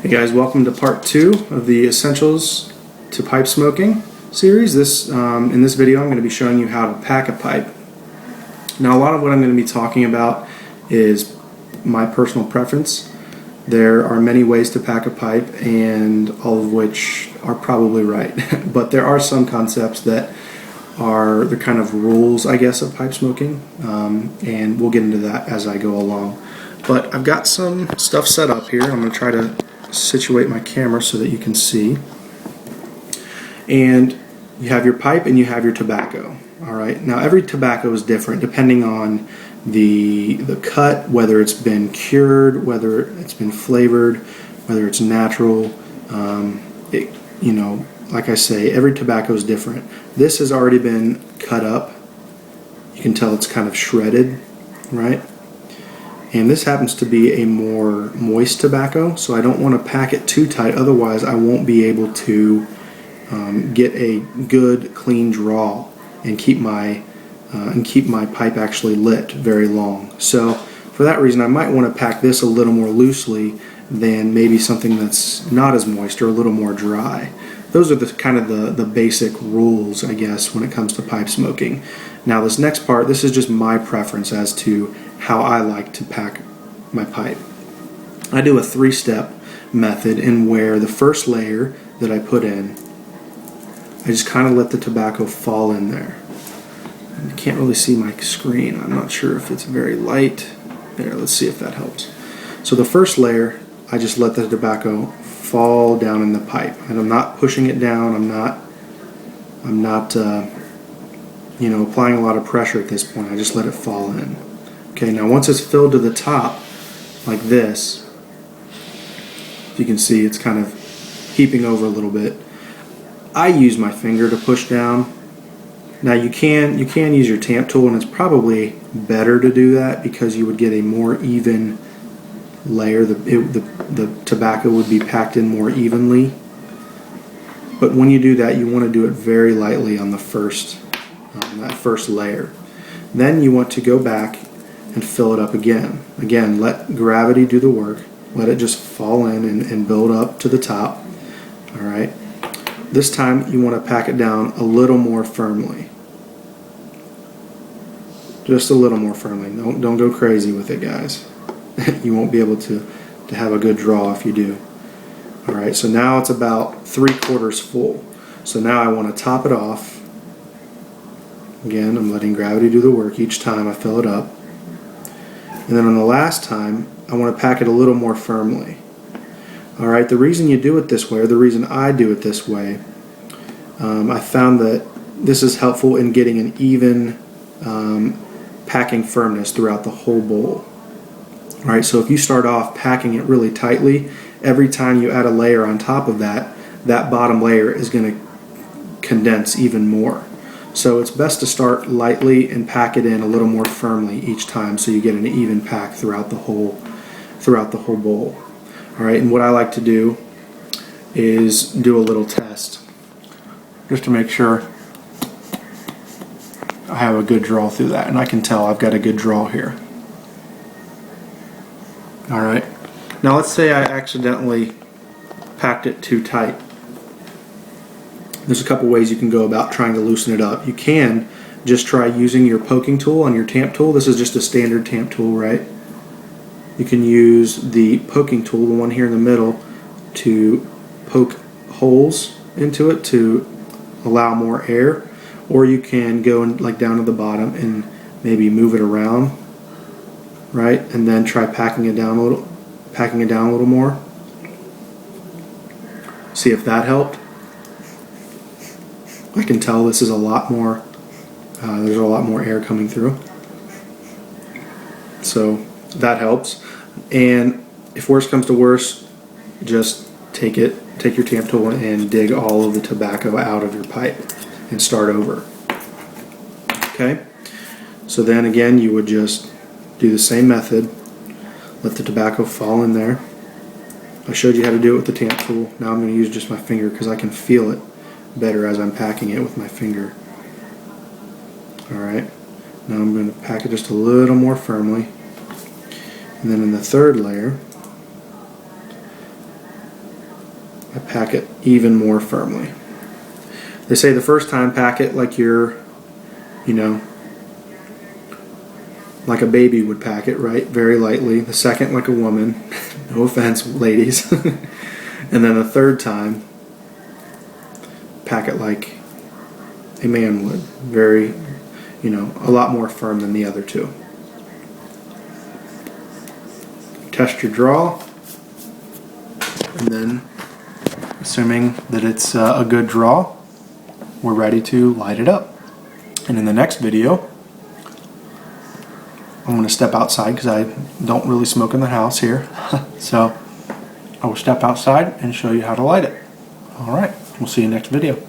Hey guys, welcome to part 2 of the Essentials to Pipe Smoking series. In this video I'm going to be showing you how to pack a pipe. Now a lot of what I'm going to be talking about is my personal preference. There are many ways to pack a pipe, and all of which are probably right. But there are some concepts that are the kind of rules, I guess, of pipe smoking, and we'll get into that as I go along. But I've got some stuff set up here. I'm going to try to situate my camera so that you can see. And you have your pipe and you have your tobacco. Alright, now every tobacco is different depending on the cut, whether it's been cured, whether it's been flavored, whether it's natural. Like I say, every tobacco is different. This has already been cut up. You can tell it's kind of shredded, right? And this happens to be a more moist tobacco, so I don't want to pack it too tight, otherwise I won't be able to get a good clean draw and keep my pipe actually lit very long. So for that reason I might want to pack this a little more loosely than maybe something that's not as moist or a little more dry. Those are the kind of the basic rules, I guess, when it comes to pipe smoking. Now this next part, this is just my preference as to how I like to pack my pipe. I do a 3-step method in where the first layer that I put in, I just kind of let the tobacco fall in there. You can't really see my screen. I'm not sure if it's very light. There, let's see if that helps. So the first layer, I just let the tobacco fall down in the pipe, and I'm not pushing it down. I'm not applying a lot of pressure at this point. I just let it fall in. Okay, now once it's filled to the top like this, you can see it's kind of heaping over a little bit. I use my finger to push down. Now you can use your tamp tool, and it's probably better to do that because you would get a more even layer. The tobacco would be packed in more evenly. But when you do that, you want to do it very lightly on the that first layer. Then you want to go back and fill it up again. Again, let gravity do the work. Let it just fall in and build up to the top. Alright. This time you want to pack it down a little more firmly. Just a little more firmly. Don't go crazy with it, guys. You won't be able to have a good draw if you do. Alright, so now it's about 3/4 full. So now I want to top it off. Again, I'm letting gravity do the work each time I fill it up. And then on the last time, I want to pack it a little more firmly. Alright, the reason you do it this way, or the reason I do it this way, I found that this is helpful in getting an even packing firmness throughout the whole bowl. Alright, so if you start off packing it really tightly, every time you add a layer on top of that, that bottom layer is going to condense even more. So it's best to start lightly and pack it in a little more firmly each time, so you get an even pack throughout the whole bowl. All right, and what I like to do is do a little test just to make sure I have a good draw through that, and I can tell I've got a good draw here. All right, now let's say I accidentally packed it too tight. There's a couple ways you can go about trying to loosen it up. You can just try using your poking tool on your tamp tool. This is just a standard tamp tool, right? You can use the poking tool, the one here in the middle, to poke holes into it to allow more air, or you can go like down to the bottom and maybe move it around, right? And then try packing it down a little more. See if that helped. I can tell this is a lot more, there's a lot more air coming through. So that helps. And if worse comes to worse, just take your tamp tool and dig all of the tobacco out of your pipe and start over. Okay? So then again, you would just do the same method. Let the tobacco fall in there. I showed you how to do it with the tamp tool. Now I'm going to use just my finger because I can feel it better as I'm packing it with my finger. Alright, now I'm going to pack it just a little more firmly. And then in the third layer, I pack it even more firmly. They say the first time pack it like you're, you know, like a baby would pack it, right? Very lightly. The second like a woman. No offense, ladies. And then the third time, pack it like a man would. Very, you know, a lot more firm than the other two. Test your draw, and then, assuming that it's a good draw, we're ready to light it up. And in the next video, I'm going to step outside because I don't really smoke in the house here. So I will step outside and show you how to light it. All right, we'll see you next video.